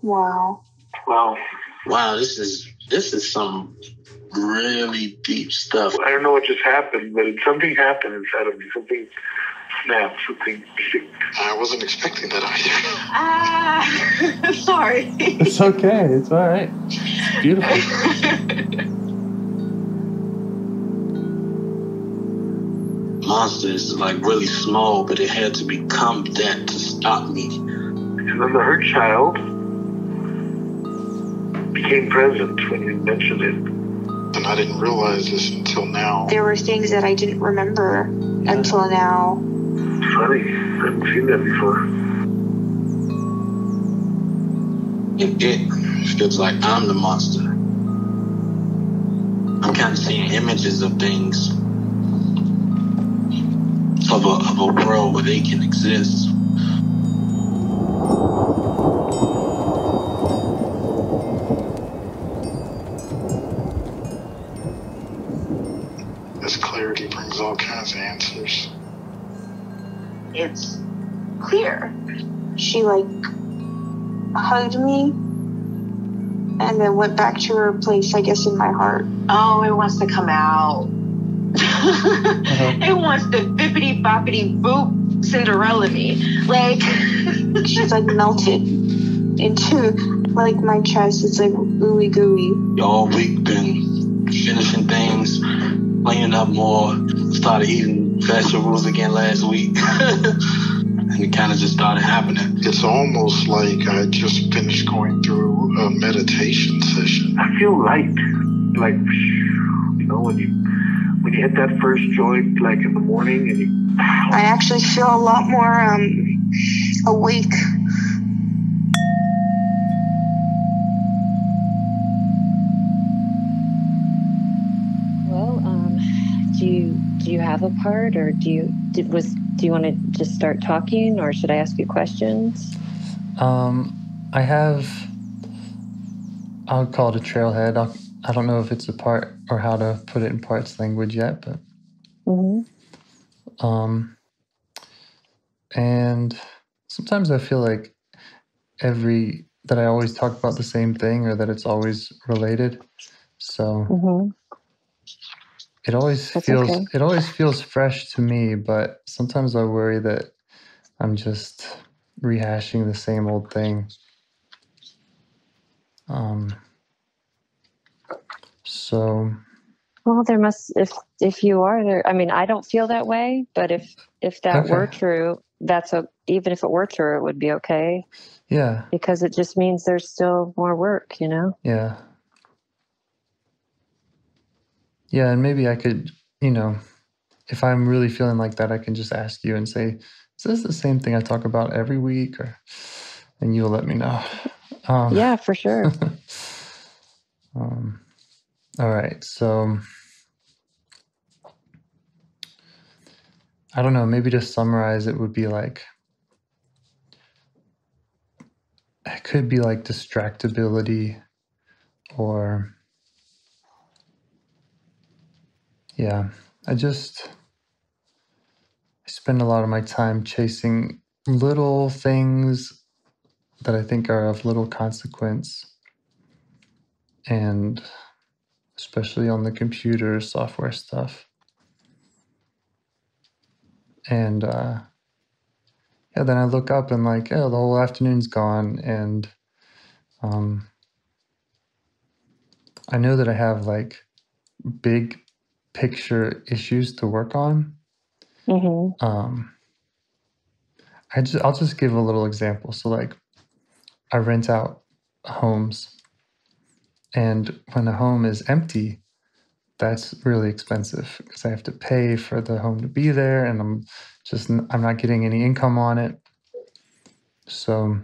Wow. Wow, this is some really deep stuff. I don't know what just happened, but something happened inside of me. Something snapped, something. I wasn't expecting that either. Sorry. It's okay. It's all right. It's beautiful. Monster is like really small, but it had to become that to stop me. Because then the hurt child became present when you mentioned it. And I didn't realize this until now. There were things that I didn't remember until now. Funny, I haven't seen that before. And it feels like I'm the monster. I'm kind of seeing images of things. Of a world where they can exist. This clarity brings all kinds of answers. It's clear. She hugged me and then went back to her place, I guess, in my heart. Oh, it wants to come out. It wants to bippity boppity boop Cinderella me. She's melted into my chest. It's ooey gooey. All week been finishing things, cleaning up more, started eating vegetables again last week. And it kind of just started happening. It's almost like I just finished going through a meditation session. I feel light. When you hit that first joint, in the morning, and I actually feel a lot more awake. Well, do you have a part, or do you want to just start talking, or should I ask you questions? I'll call it a trailhead. I don't know if it's a part or how to put it in parts language yet, but and sometimes I feel like that I always talk about the same thing, or that it's always related. So it always feels fresh to me, but sometimes I worry that I'm just rehashing the same old thing. Well, there must, if you are there, I mean, I don't feel that way, but if that were true, even if it were true, it would be okay. Yeah. Because it just means there's still more work, Yeah. Yeah, and maybe I could, if I'm really feeling like that, I can just ask you and say, is this the same thing I talk about every week? And you'll let me know. Yeah, for sure. All right, so I don't know, maybe to summarize, it would be it could be distractibility, or I spend a lot of my time chasing little things that I think are of little consequence, and especially on the computer software stuff. And then I look up and the whole afternoon's gone, and I know that I have big picture issues to work on. I'll just give a little example. So I rent out homes, and when a home is empty, that's really expensive because I have to pay for the home to be there, and I'm not getting any income on it. So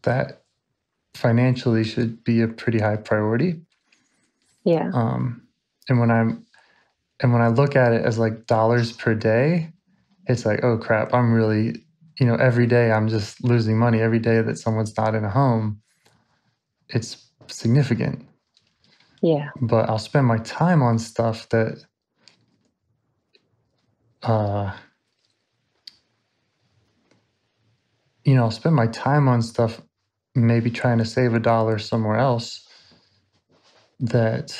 that financially should be a pretty high priority. Yeah. And when I look at it as dollars per day, it's oh crap, I'm really, every day I'm just losing money. Every day that someone's not in a home, it's significant. Yeah. But I'll spend my time on stuff that I'll spend my time on stuff, maybe trying to save $1 somewhere else, that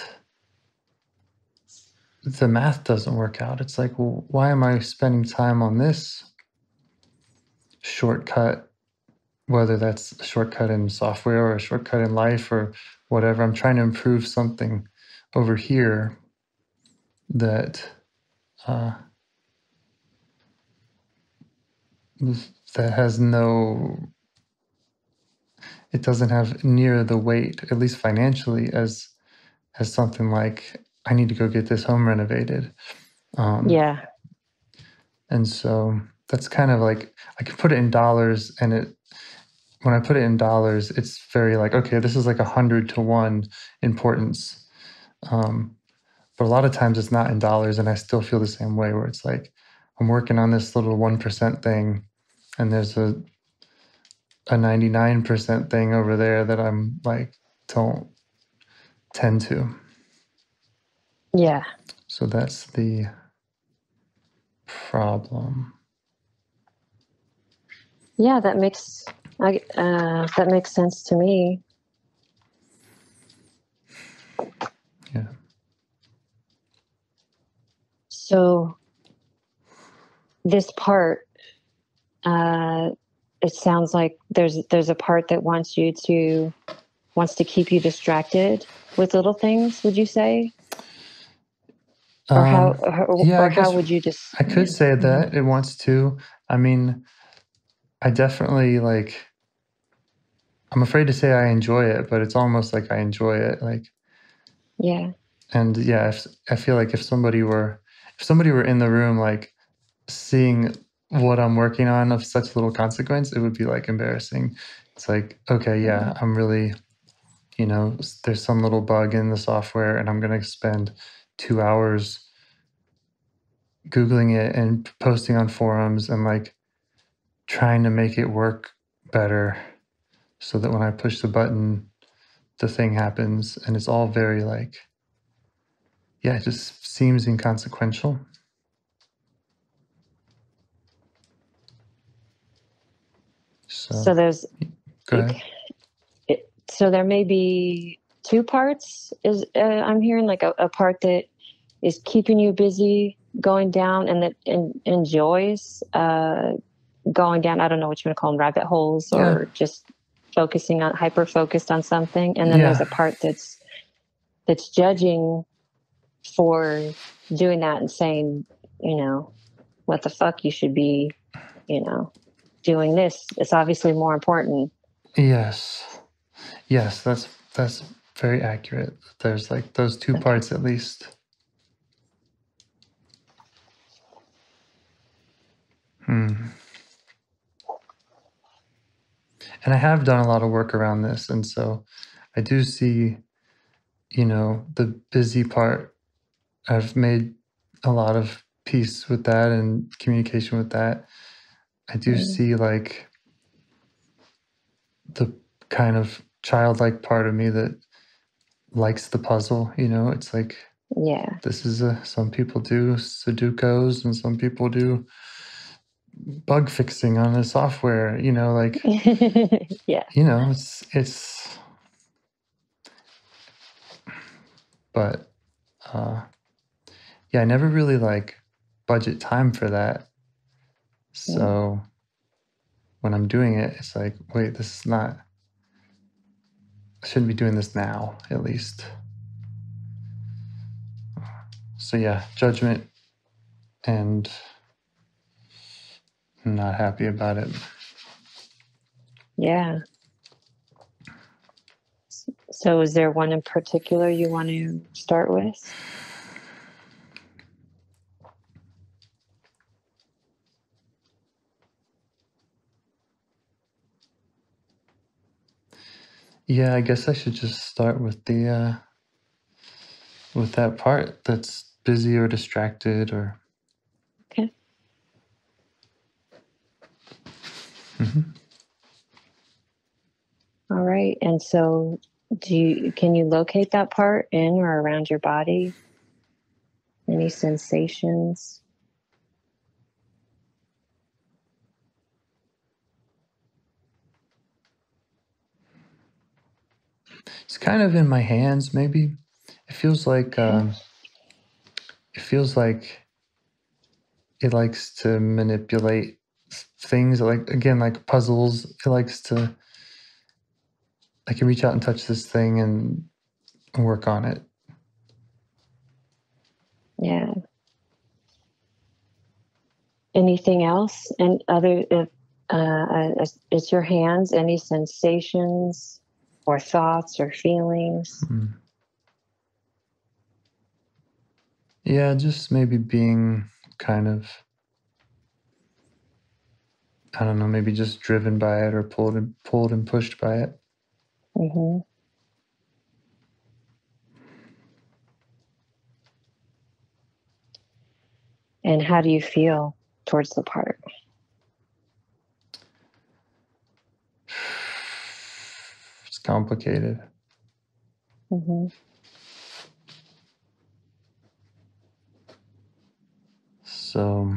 the math doesn't work out. It's like, well, why am I spending time on this shortcut, whether that's a shortcut in software or a shortcut in life or whatever? I'm trying to improve something over here that that has it doesn't have near the weight, at least financially, as something like, I need to go get this home renovated. Yeah. And so that's kind of like, I can put it in dollars, and when I put it in dollars, it's very like, okay, this is like 100 to 1 importance. But a lot of times it's not in dollars, and I still feel the same way, where it's like, I'm working on this little 1% thing, and there's a 99% thing over there that I'm like, don't tend to. Yeah. So that's the problem. Yeah, that makes sense to me. Yeah. So this part, it sounds like there's a part that wants to keep you distracted with little things, would you say? Or how would you just... I could say that it wants to. I mean, I definitely I'm afraid to say I enjoy it, but it's almost like I enjoy it. Yeah. And yeah, I feel like if somebody were in the room, seeing what I'm working on of such little consequence, it would be embarrassing. It's like, okay, yeah, I'm really, there's some little bug in the software, and I'm going to spend 2 hours Googling it and posting on forums and trying to make it work better so that when I push the button, the thing happens. And it's all very it just seems inconsequential. So there's... Go ahead. So there may be two parts. I'm hearing a part that is keeping you busy, going down, and that enjoys going down. I don't know what you want to call them, rabbit holes, or just hyper focused on something. And then there's a part that's judging for doing that and saying, what the fuck, you should be, doing this. It's obviously more important. Yes, that's very accurate. There's those two parts at least. And I have done a lot of work around this, and so I do see, the busy part. I've made a lot of peace with that and communication with that. I do see the kind of childlike part of me that likes the puzzle. It's this is some people do Sudokus, and some people do bug fixing on the software. Yeah. It's but I never really budget time for that. So when I'm doing it, it's wait, this is not, I shouldn't be doing this now, at least. So yeah, judgment, and I'm not happy about it. Yeah. So is there one in particular you want to start with? Yeah, I guess I should just start with with that part that's busy or distracted or... Okay. All right. And so can you locate that part in or around your body? Any sensations? It's kind of in my hands, maybe. It feels like it likes to manipulate things, like, again, like puzzles. It likes to, I can reach out and touch this thing and work on it. Yeah. Anything else? And other, it's your hands, any sensations or thoughts or feelings? Yeah, just maybe being kind of, I don't know, maybe just driven by it or pulled and pushed by it. Mm-hmm. And how do you feel towards the part? It's complicated. Mm-hmm. So,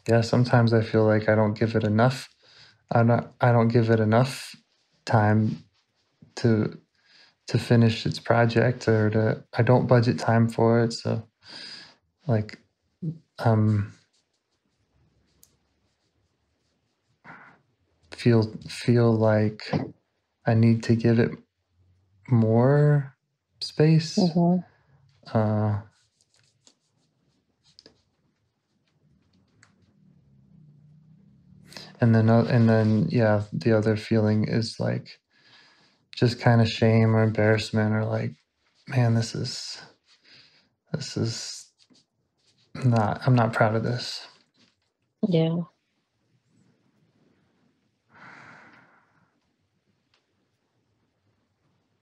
yeah, sometimes I feel like I don't give it enough. I don't give it enough time to finish its project, or I don't budget time for it. So, like, feel like I need to give it more space. Mm-hmm. And then, yeah, the other feeling is like just kind of shame or embarrassment, or like, man, this is not, I'm not proud of this. Yeah.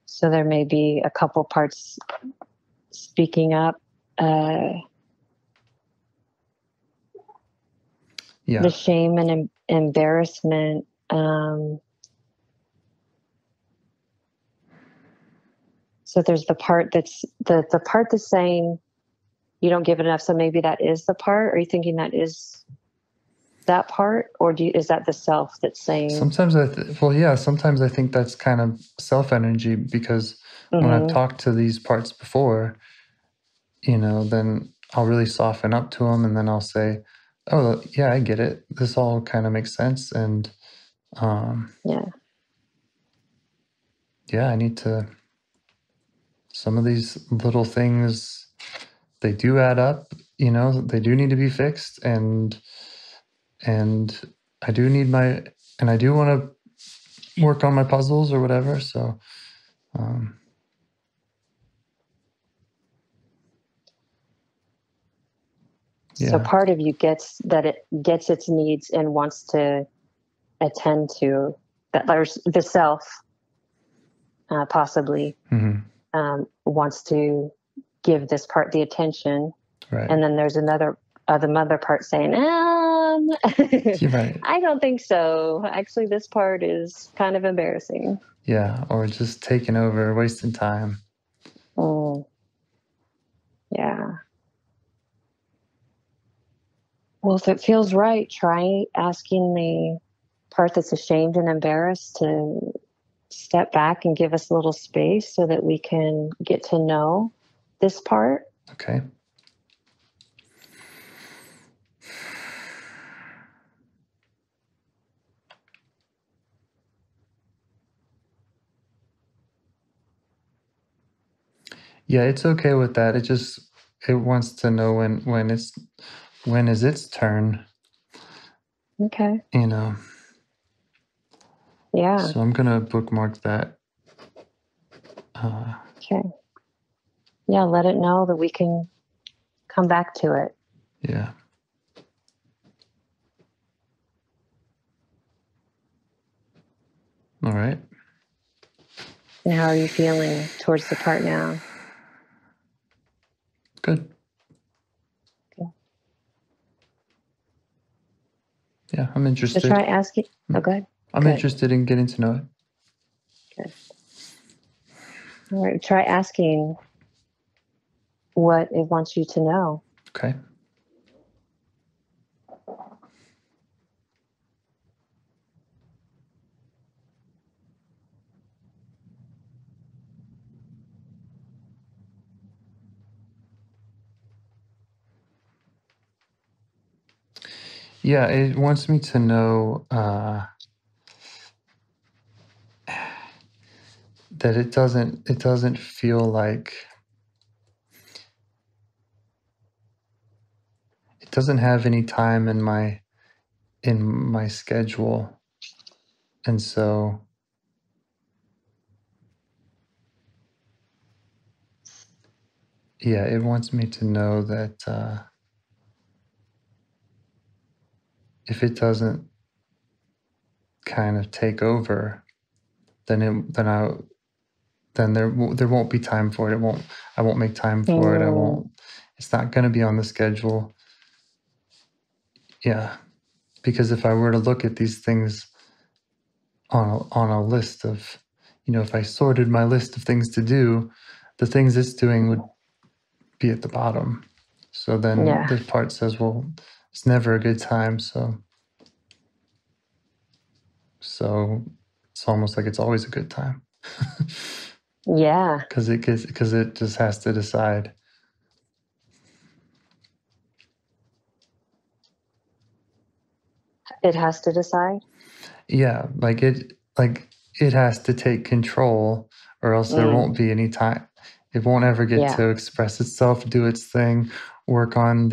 So there may be a couple parts speaking up. Yeah. The shame and embarrassment. So there's the part that's the part that's saying you don't give it enough. So maybe that is the part. Are you thinking that is that part, or is that the self that's saying? Sometimes sometimes I think that's kind of self energy, because when I've talked to these parts before, then I'll really soften up to them, and then I'll say, "Oh, yeah, I get it. This all kind of makes sense." And yeah, I need to. Some of these little things, they do add up. They do need to be fixed, and I do need and I do want to work on my puzzles or whatever. So, yeah. So part of you gets that it gets its needs and wants to attend to that. There's the self, possibly, wants to give this part the attention, right. And then there's the mother part saying, You're right. I don't think so. Actually, this part is kind of embarrassing. Yeah, or just taking over, wasting time. Yeah. Well, if it feels right, try asking the part that's ashamed and embarrassed to step back and give us a little space so that we can get to know this part. Okay. Yeah, it's okay with that. It wants to know when is its turn. Okay. Yeah. So I'm gonna bookmark that. Okay. Yeah, let it know that we can come back to it. Yeah. All right. And how are you feeling towards the part now? Good. Okay. Yeah, I'm interested. So try asking. Oh, good. I'm interested in getting to know it. Good. All right. Try asking what it wants you to know. Okay. Yeah, it wants me to know that it doesn't feel like it doesn't have any time in my schedule, and so yeah, it wants me to know that if it doesn't kind of take over, then there won't be time for it. I won't make time for it. It's not going to be on the schedule. Yeah, because if I were to look at these things on a list of, if I sorted my list of things to do, the things it's doing would be at the bottom. So then the part says, well, it's never a good time. So it's almost like it's always a good time. Yeah. Because it just has to decide. It has to decide? Yeah, it has to take control, or else there won't be any time. It won't ever get to express itself, do its thing, work on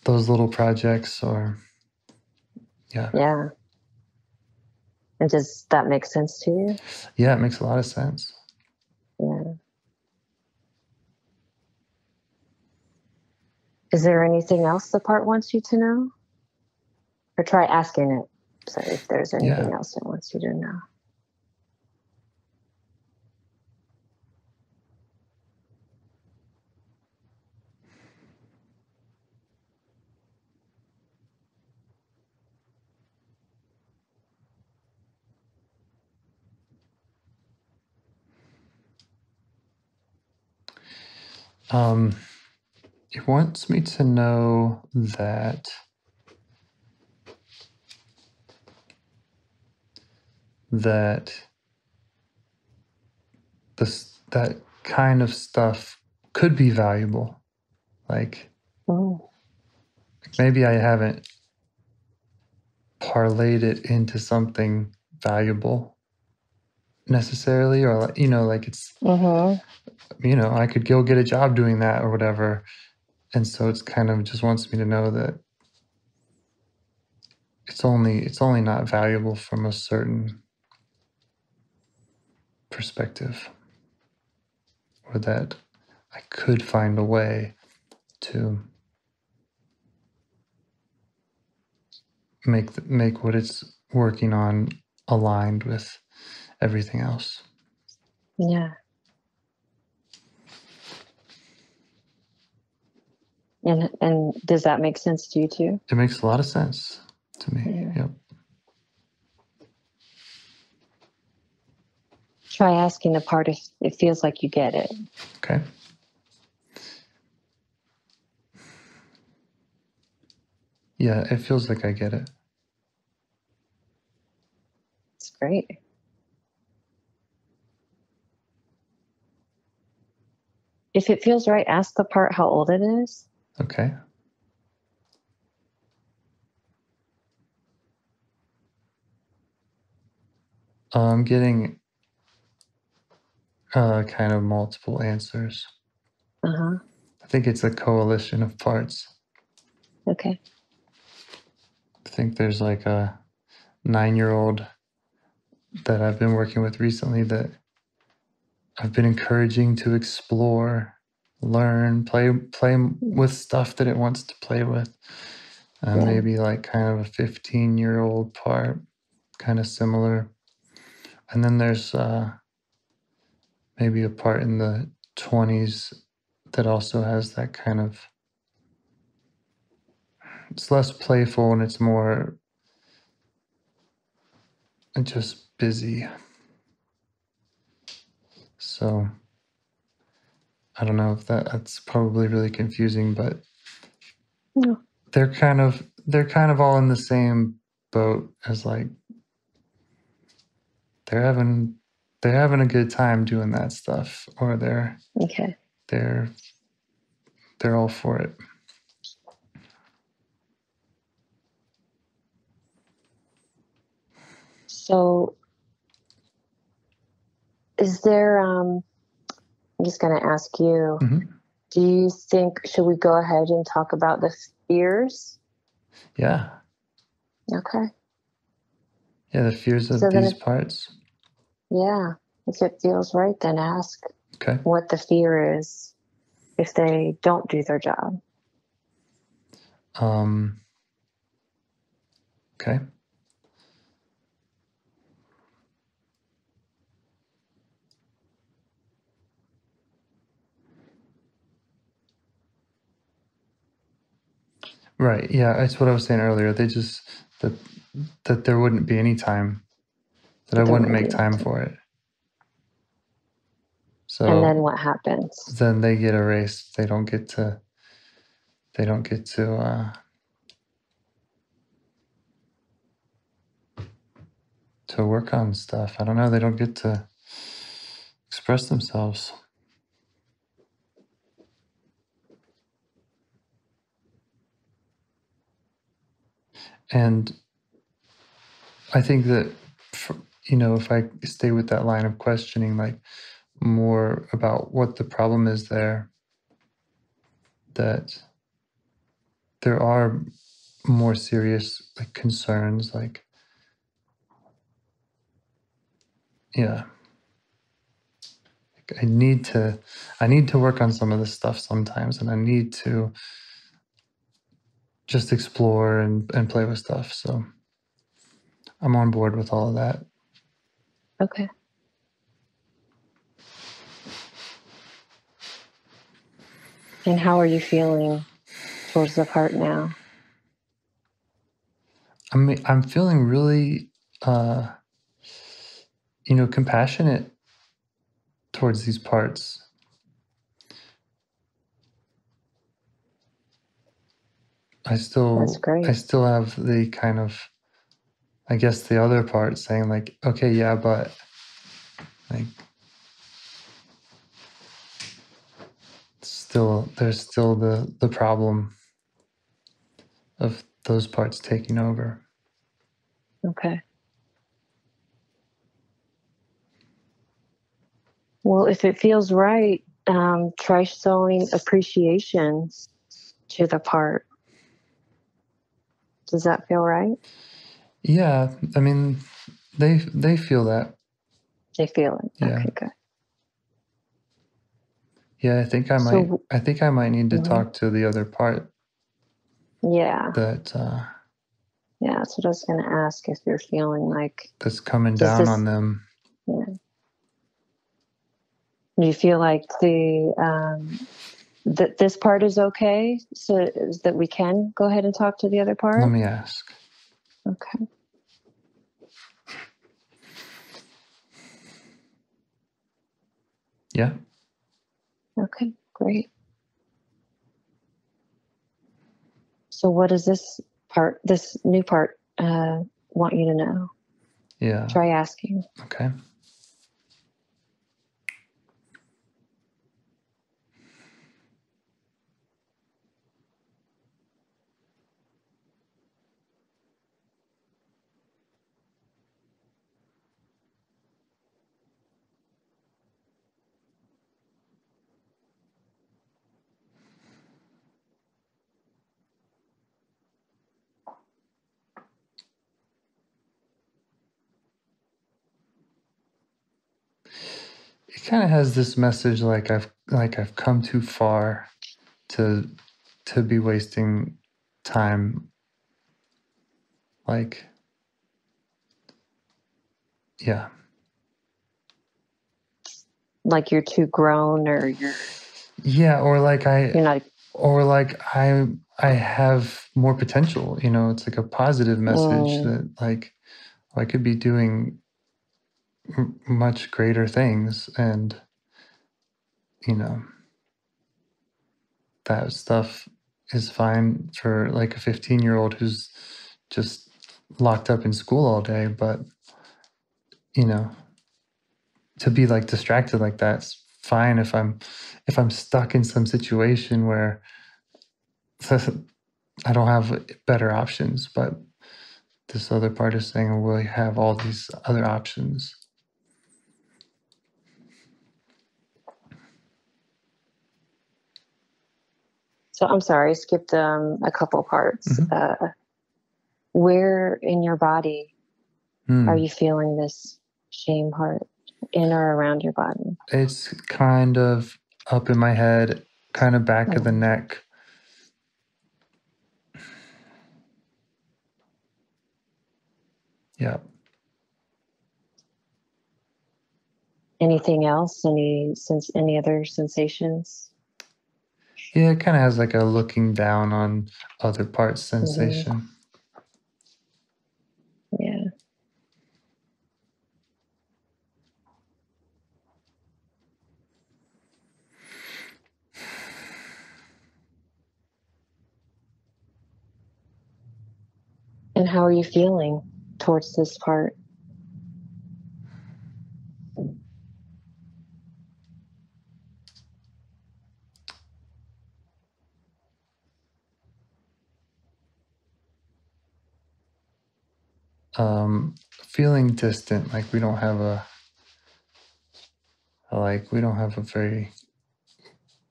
those little projects, or yeah. And does that make sense to you? Yeah, it makes a lot of sense. Yeah. Is there anything else the part wants you to know? Or try asking it. So if there's anything else it wants you to know. It wants me to know that that kind of stuff could be valuable. Like maybe I haven't parlayed it into something valuable necessarily, or like it's I could go get a job doing that or whatever. And so it's kind of just wants me to know that it's only not valuable from a certain perspective, or that I could find a way to make what it's working on aligned with everything else. Yeah. And does that make sense to you too? It makes a lot of sense to me. Yep. Try asking the part if it feels like you get it. Okay. Yeah, it feels like I get it. It's great. If it feels right, ask the part how old it is. Okay. I'm getting kind of multiple answers. I think it's a coalition of parts. Okay. I think there's like a 9-year-old that I've been working with recently that I've been encouraging to explore, learn, play with stuff that it wants to play with. Maybe like kind of a 15-year-old part, kind of similar. And then there's maybe a part in the 20s that also has that kind of, it's less playful and it's more just busy. So I don't know if that's probably really confusing, but they're kind of all in the same boat as like they're having a good time doing that stuff, or they're all for it. So is there, I'm just going to ask you, do you think, should we go ahead and talk about the fears? Yeah. Okay. Yeah, the fears of these parts. Yeah. If it feels right, then ask what the fear is if they don't do their job. Okay. Right. Yeah, that's what I was saying earlier. They just that there wouldn't be any time, that I wouldn't make time for it. So and then what happens? Then they get erased. They don't get to work on stuff. I don't know. They don't get to express themselves. And I think that, if I stay with that line of questioning, like more about what the problem is there, that there are more serious like concerns, like, yeah, like I need to work on some of this stuff sometimes, and I need to just explore and play with stuff. So I'm on board with all of that. Okay. And how are you feeling towards the part now? I'm feeling really, compassionate towards these parts. That's great. I still have the kind of, I guess, the other part saying like, okay, yeah, but like, there's still the problem of those parts taking over. Okay. Well, if it feels right, try showing appreciation to the part. Does that feel right? Yeah, I mean, they feel that. They feel it. Yeah. Okay, good. Yeah, I think I might need to talk to the other part. Yeah. That. Yeah, that's what I was going to ask, if you're feeling like that's coming down on them. Yeah. Do you feel like that this part is okay, so that we can go ahead and talk to the other part? Let me ask. Okay. Yeah. Okay, great. So what does this new part, want you to know? Yeah. Try asking. Okay. It kind of has this message like I've come too far to be wasting time. Like, yeah. Like you're too grown, or you're... Yeah, or like you're not... or like I have more potential, it's like a positive message that like I could be doing much greater things, and that stuff is fine for like a 15-year-old who's just locked up in school all day, but to be like distracted like that's fine if I'm stuck in some situation where I don't have better options. But this other part is saying, well, we have all these other options. So I'm sorry, I skipped a couple parts. Mm-hmm. Where in your body are you feeling this shame part, in or around your body? It's kind of up in my head, kind of back of the neck. Yeah. Anything else? Any other sensations? Yeah, it kind of has like a looking down on other parts sensation. Mm-hmm. Yeah. And how are you feeling towards this part? Feeling distant, like we don't have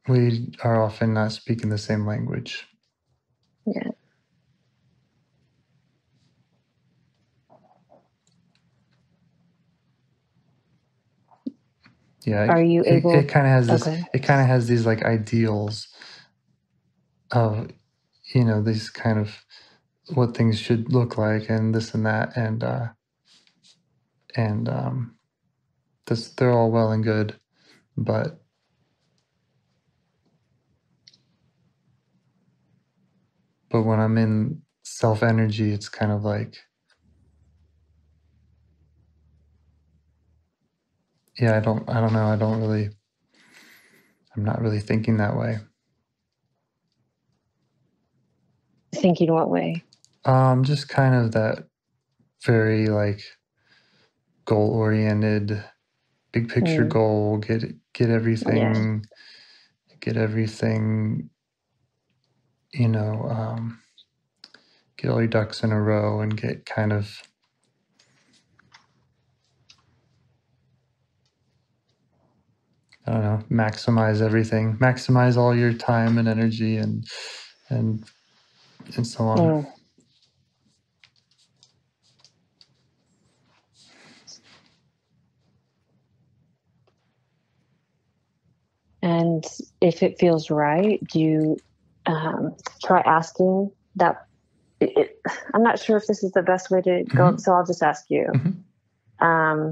we are often not speaking the same language. Yeah. Yeah. Are you able? It kind of has this. Okay. It kind of has these like ideals of, these kind of what things should look like, and this and that, and they're all well and good, but when I'm in self energy, it's kind of like, yeah, I don't know. I'm not really thinking that way. Thinking what way? Just kind of that very like goal-oriented, big picture goal, get everything, get everything, get all your ducks in a row and get kind of, I don't know, maximize everything, maximize all your time and energy and so on. And if it feels right, do you try asking that? I'm not sure if this is the best way to go, so I'll just ask you. Mm-hmm.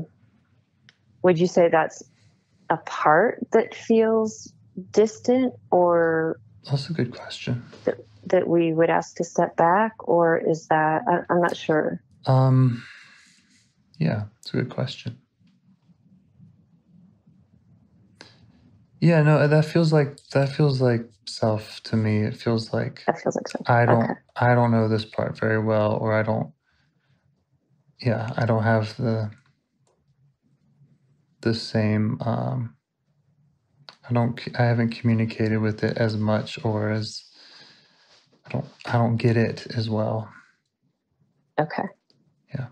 Would you say that's a part that feels distant, or that's a good question. That we would ask to step back, or is that I'm not sure. Yeah, it's a good question. Yeah, no, that feels like self to me. It feels like self. I don't know this part very well, or I don't have the same I haven't communicated with it as much, or as I don't get it as well. Okay. Yeah.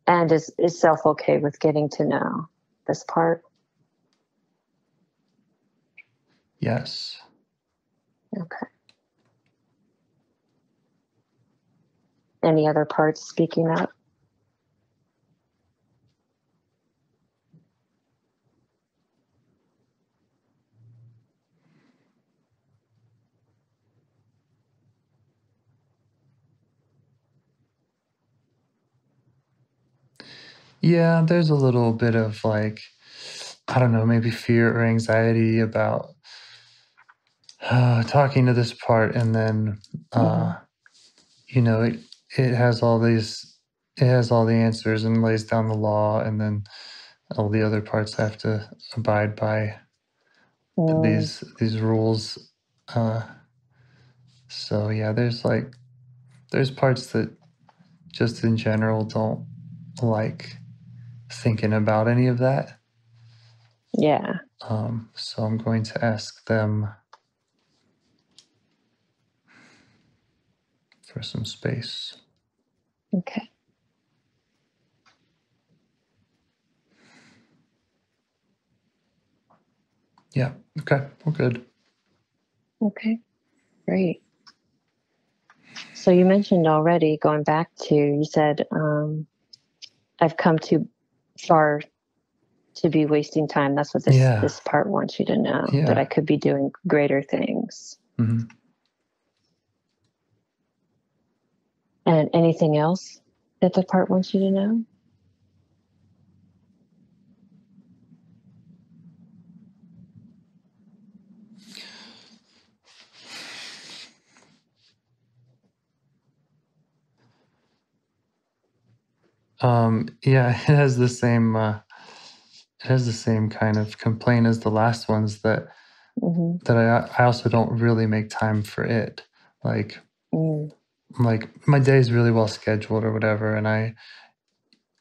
And is self okay with getting to know this part? Yes. Okay. Any other parts speaking up? Yeah, there's a little bit of like, I don't know, maybe fear or anxiety about talking to this part, and then it has all the answers and lays down the law, and then all the other parts have to abide by these rules. So yeah, there's parts that just in general don't like thinking about any of that. Yeah. So I'm going to ask them for some space. Okay. Yeah. Okay. Well, good. Okay. Great. So you mentioned already, going back to, you said, I've come too far to be wasting time. That's what this part wants you to know, that I could be doing greater things. Mm-hmm. And anything else that the part wants you to know? Yeah, it has the same kind of complaint as the last ones, that I also don't really make time for it. Like my day is really well scheduled or whatever, and I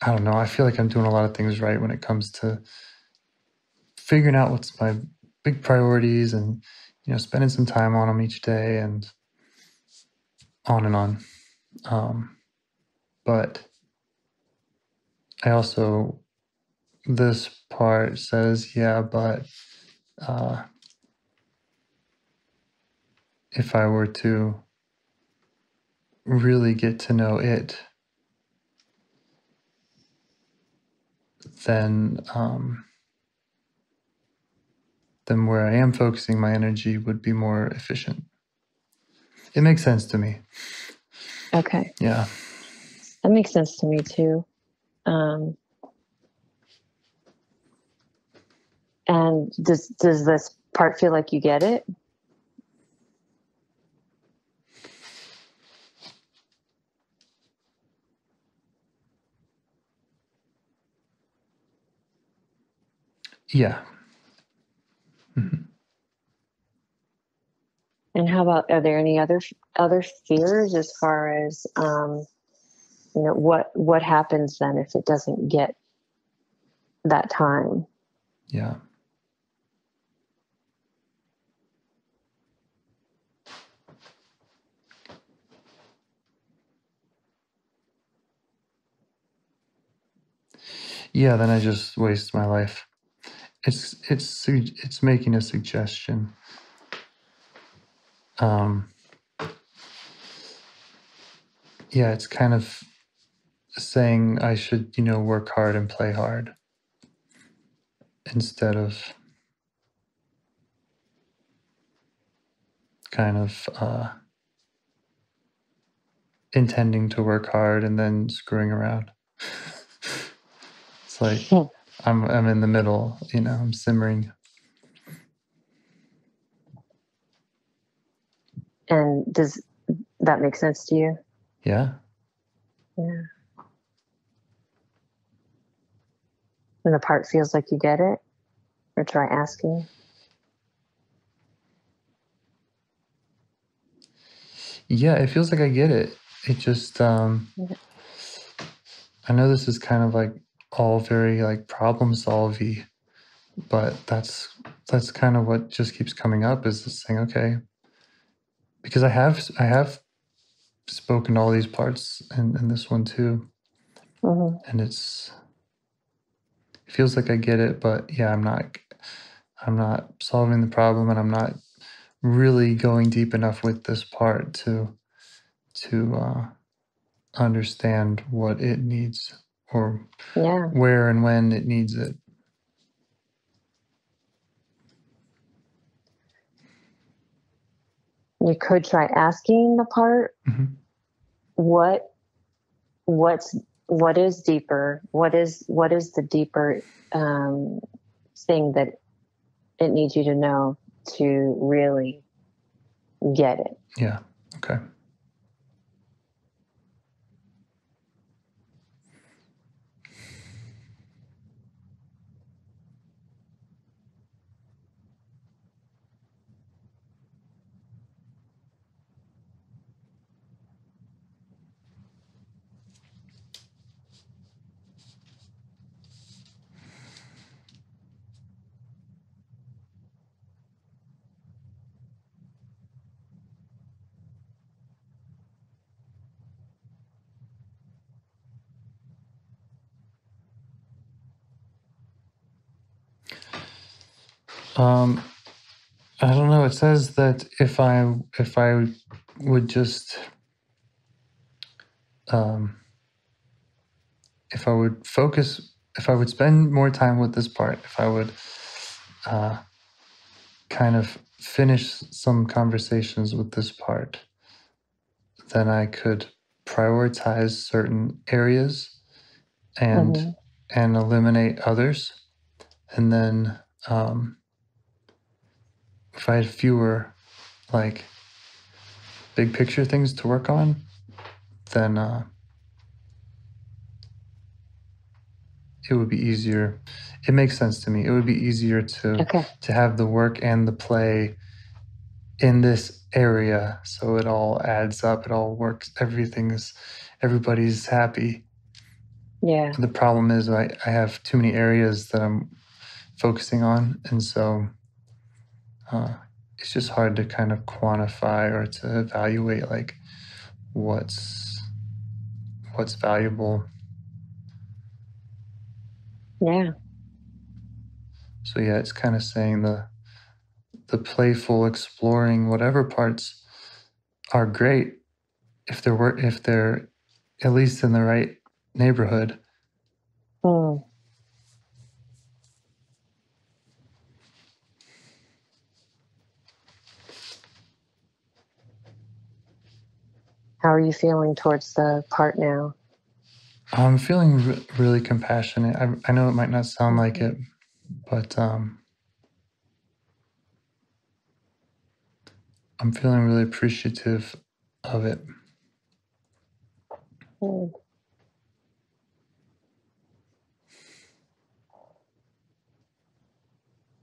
don't know, I feel like I'm doing a lot of things right when it comes to figuring out what's my big priorities and, spending some time on them each day and on and on. But I also, this part says, yeah, but if I were to really get to know it, then where I am focusing my energy would be more efficient. It makes sense to me. Okay. Yeah. That makes sense to me too. And does this part feel like you get it? Yeah. Mm-hmm. And how about, are there any other fears as far as, what happens then if it doesn't get that time? Yeah. Yeah, then I just waste my life. It's making a suggestion. Yeah, it's kind of saying I should, work hard and play hard instead of kind of intending to work hard and then screwing around. It's like I'm in the middle, I'm simmering. And does that make sense to you? Yeah. Yeah. And the part feels like you get it? Or try asking? Yeah, it feels like I get it. It just, I know this is kind of like all very like problem solvy, but that's kind of what just keeps coming up, is this thing, okay. Because I have spoken all these parts and this one too. And it feels like I get it, but yeah, I'm not solving the problem, and I'm not really going deep enough with this part to understand what it needs, or where and when it needs it. You could try asking the part, what is deeper? What is the deeper thing that it needs you to know to really get it? Yeah. Okay. Um, I don't know. It says that if I would just if I would focus, if I would spend more time with this part, if I would kind of finish some conversations with this part, then I could prioritize certain areas and eliminate others. And then if I had fewer like big picture things to work on, then it would be easier. It makes sense to me. It would be easier to have the work and the play in this area, so it all adds up. It all works. Everybody's happy. Yeah. The problem is I have too many areas that I'm focusing on, and so it's just hard to kind of quantify or to evaluate like what's valuable. Yeah. So yeah, it's kind of saying the playful, exploring whatever parts are great if they're at least in the right neighborhood. Mm. How are you feeling towards the part now? I'm feeling really compassionate. I know it might not sound like it, but I'm feeling really appreciative of it. Mm.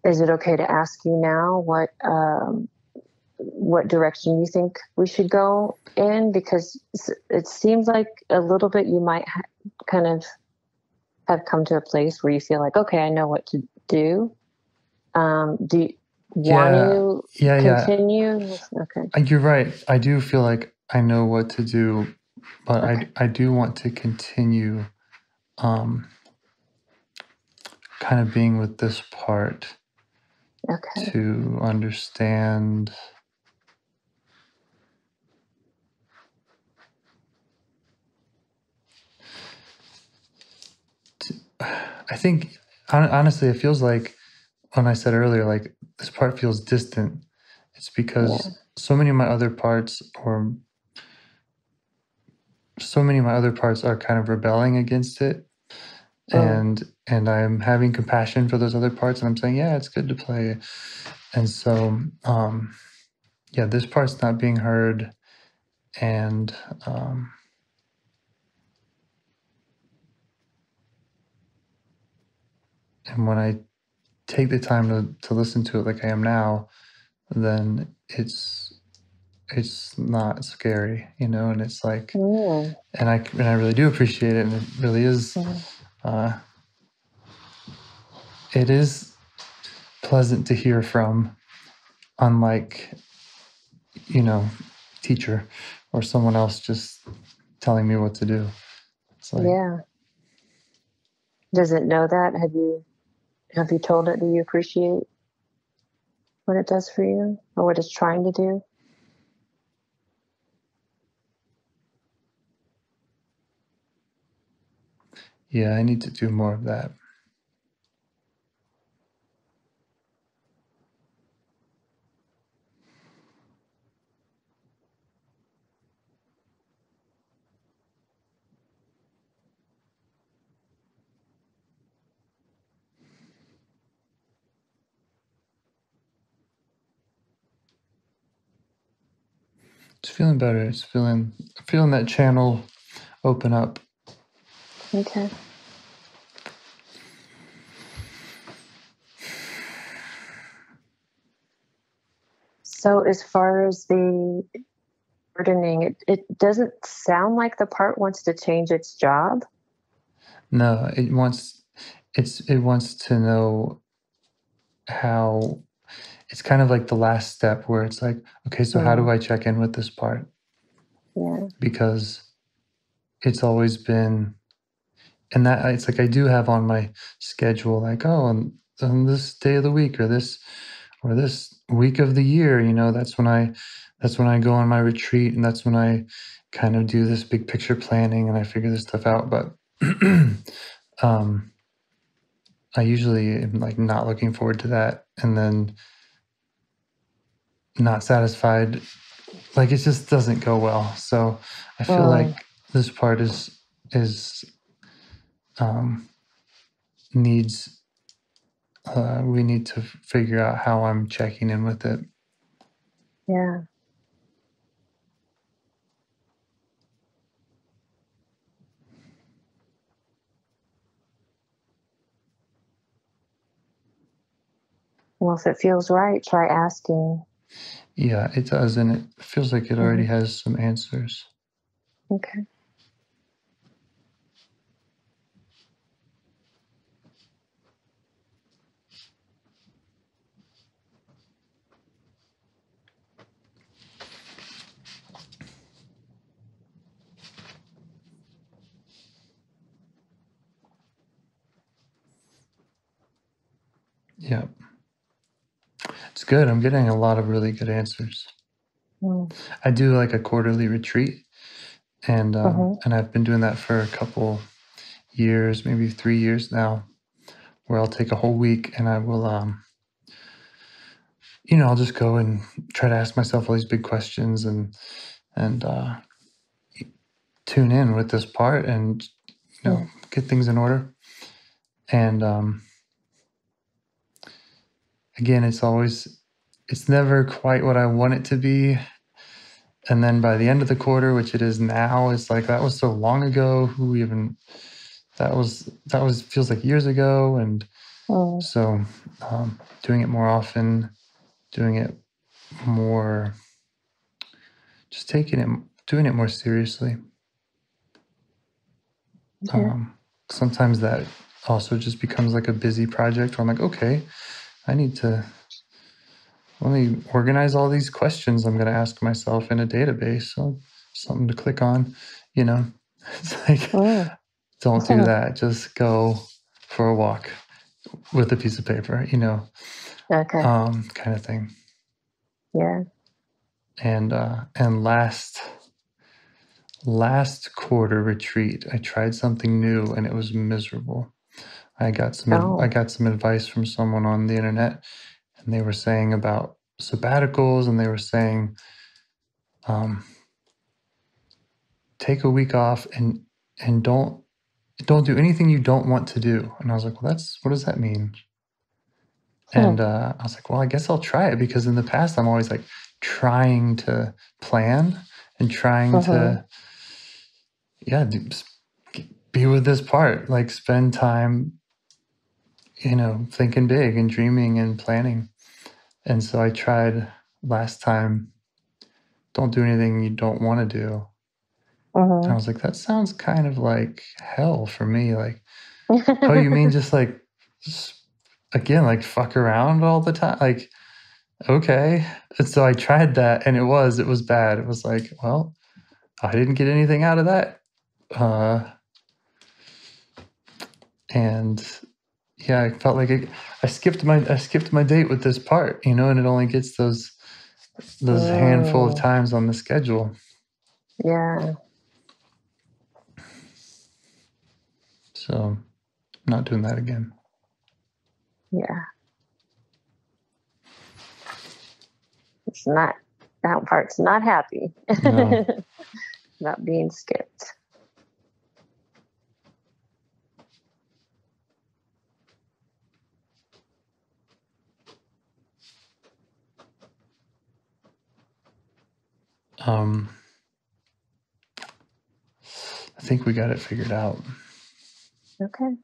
Is it okay to ask you now what direction you think we should go in? Because it seems like a little bit you might kind of have come to a place where you feel like, okay, I know what to do. Do you want to continue? Yeah. Okay. You're right. I do feel like I know what to do, but I do want to continue kind of being with this part to understand. I think, honestly, it feels like when I said earlier, like this part feels distant. It's because so many of my other parts are kind of rebelling against it. And I'm having compassion for those other parts, and I'm saying, yeah, it's good to play. And so, yeah, this part's not being heard, and when I take the time to listen to it like I am now, then it's not scary, and it's like, and I really do appreciate it, and it really is. It is pleasant to hear from, unlike, teacher or someone else just telling me what to do. It's like, yeah. Does it know that? Have you told it that you appreciate what it does for you or what it's trying to do? Yeah, I need to do more of that. It's feeling better. It's feeling that channel open up. Okay. So as far as the burdening, it doesn't sound like the part wants to change its job. No, it wants to know how. It's kind of like the last step where it's like, okay, so how do I check in with this part? Yeah. Because it's always been, and that it's like I do have on my schedule, like, oh, and on this day of the week or this week of the year, that's when I go on my retreat, and that's when I kind of do this big picture planning and I figure this stuff out. But I usually am like not looking forward to that, and then not satisfied. Like it just doesn't go well. So I feel like this part needs we need to figure out how I'm checking in with it. Yeah. Well, if it feels right, try asking. Yeah, it does, and it feels like it already has some answers. Okay. Yeah. It's good. I'm getting a lot of really good answers. I do like a quarterly retreat, and I've been doing that for a couple years, maybe 3 years now, where I'll take a whole week and I will, I'll just go and try to ask myself all these big questions and tune in with this part and, get things in order. And again, it's never quite what I want it to be. And then by the end of the quarter, which it is now, it's like, that was so long ago. That was feels like years ago. And so doing it more often, doing it more, just doing it more seriously. Sometimes that also just becomes like a busy project where I'm like, okay, I need to let me organize all these questions I'm going to ask myself in a database. So something to click on, It's like, don't do that. Just go for a walk with a piece of paper, Okay. Kind of thing. Yeah. And last quarter retreat, I tried something new and it was miserable. I got some advice from someone on the internet, and they were saying about sabbaticals, and they were saying, take a week off and don't do anything you don't want to do. And I was like, well, what does that mean? And I was like, well, I guess I'll try it, because in the past I'm always like trying to plan and trying to, be with this part, like spend time, thinking big and dreaming and planning. And so I tried last time, don't do anything you don't want to do. And I was like, that sounds kind of like hell for me. Like, oh, you mean just like, again, like fuck around all the time? Like, okay. And so I tried that, and it was bad. It was like, well, I didn't get anything out of that. And yeah, I felt like I skipped my date with this part, and it only gets those handful of times on the schedule. Yeah. So I'm not doing that again. Yeah. That part's not happy. No. Not being skipped. I think we got it figured out. Okay.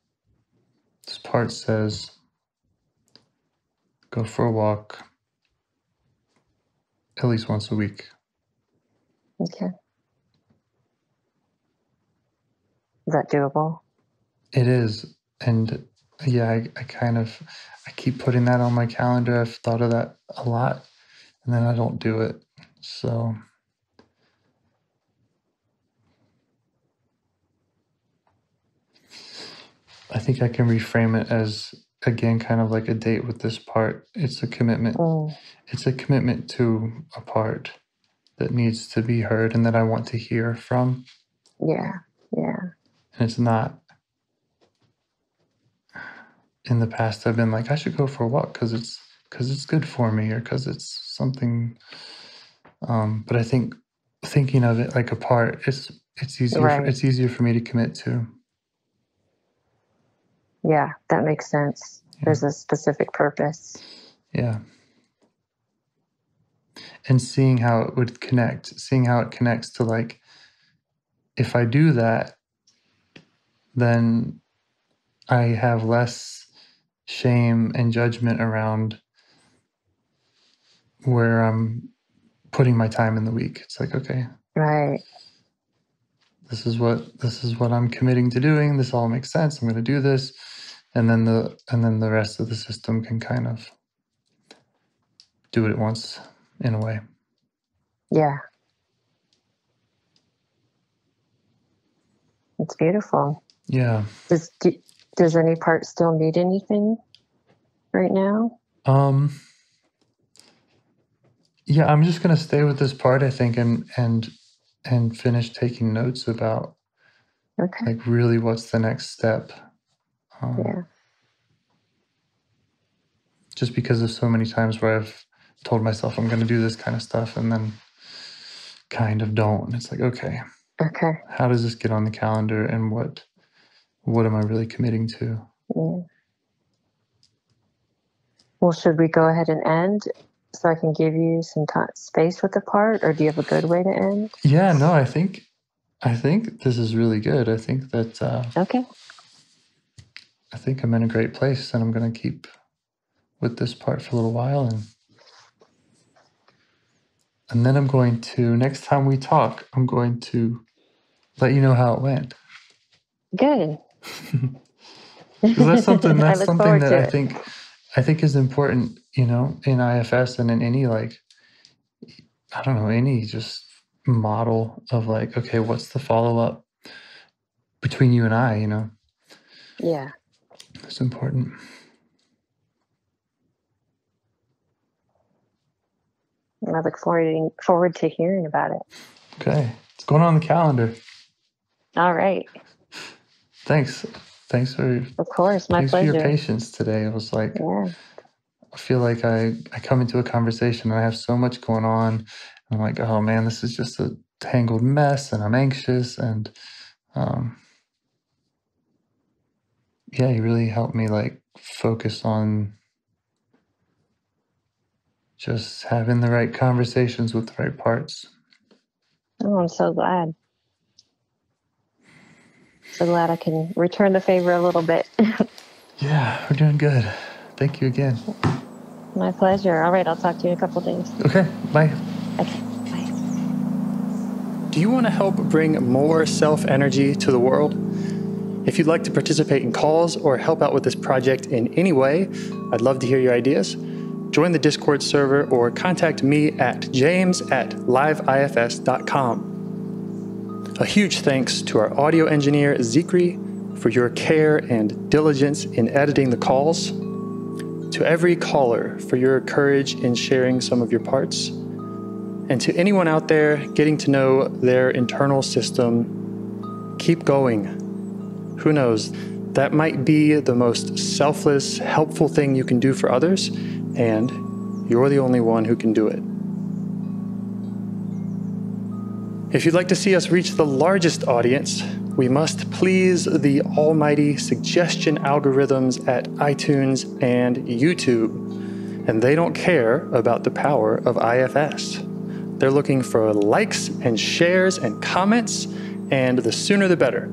This part says, go for a walk at least once a week. Okay. Is that doable? It is. And yeah, I keep putting that on my calendar. I've thought of that a lot, and then I don't do it. So I think I can reframe it as again, kind of like a date with this part. It's a commitment. It's a commitment to a part that needs to be heard and that I want to hear from. Yeah. And it's not. In the past, I've been like, I should go for a walk because it's good for me, or because it's something. But I think thinking of it like a part, it's easier. Right. It's easier for me to commit to. Yeah, that makes sense. Yeah. There's a specific purpose. Yeah. And seeing how it would connect, seeing how it connects to, like, if I do that, then I have less shame and judgment around where I'm putting my time in the week. It's like, okay, right, this is what I'm committing to doing. This all makes sense. I'm going to do this, and then the rest of the system can kind of do what it wants in a way. Yeah, it's beautiful. Yeah. Does any part still need anything right now? Yeah, I'm just gonna stay with this part, I think, and finish taking notes about, like, really what's the next step. Yeah. Just because of so many times where I've told myself I'm gonna do this kind of stuff and then kind of don't. And it's like, okay, how does this get on the calendar, and what am I really committing to? Yeah. Well, should we go ahead and end so I can give you some space with the part, or do you have a good way to end? Yeah, no, I think this is really good. I think that I think I'm in a great place, and I'm going to keep with this part for a little while, and then I'm going to, next time we talk, I'm going to let you know how it went. Good. Because that's something that I think is important, you know, in IFS and in any, like, I don't know, any just model of, like, okay, what's the follow-up between you and I, you know? Yeah. It's important. I look forward to hearing about it. Okay. It's going on the calendar. All right. Thanks for... Of course, my pleasure. Thanks for your patience today. It was like... Yeah. I feel like I come into a conversation and I have so much going on. I'm like, oh man, this is just a tangled mess, and I'm anxious. And yeah, you really helped me, like, focus on just having the right conversations with the right parts. Oh, I'm so glad. So glad I can return the favor a little bit. Yeah, we're doing good. Thank you again. My pleasure. All right, I'll talk to you in a couple of days. Okay, bye. Okay, bye. Do you want to help bring more self-energy to the world? If you'd like to participate in calls or help out with this project in any way, I'd love to hear your ideas. Join the Discord server or contact me at james@liveifs.com. A huge thanks to our audio engineer, Zikri, for your care and diligence in editing the calls. To every caller for your courage in sharing some of your parts. And to anyone out there getting to know their internal system, keep going. Who knows, that might be the most selfless, helpful thing you can do for others, and you're the only one who can do it. If you'd like to see us reach the largest audience, we must please the almighty suggestion algorithms at iTunes and YouTube. And they don't care about the power of IFS. They're looking for likes and shares and comments, and the sooner the better.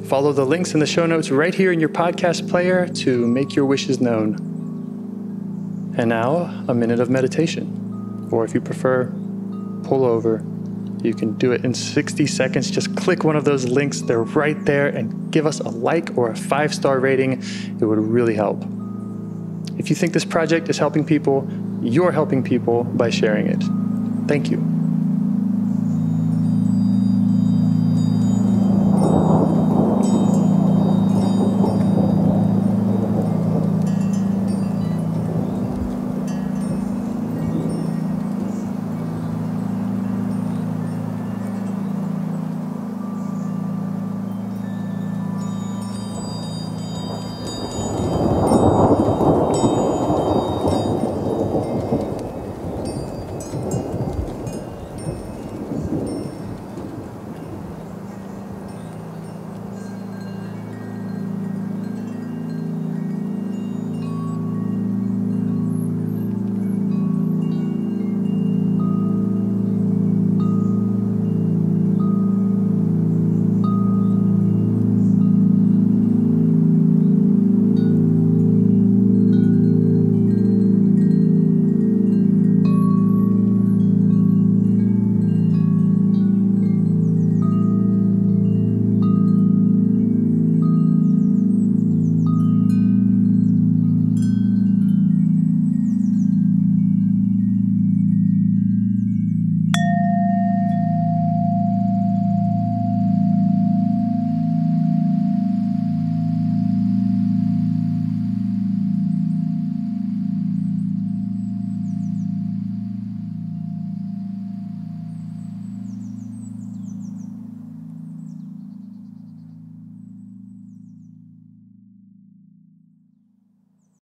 Follow the links in the show notes right here in your podcast player to make your wishes known. And now, a minute of meditation. Or if you prefer, pull over. You can do it in 60 seconds. Just click one of those links. They're right there, and give us a like or a 5-star rating. It would really help. If you think this project is helping people, you're helping people by sharing it. Thank you.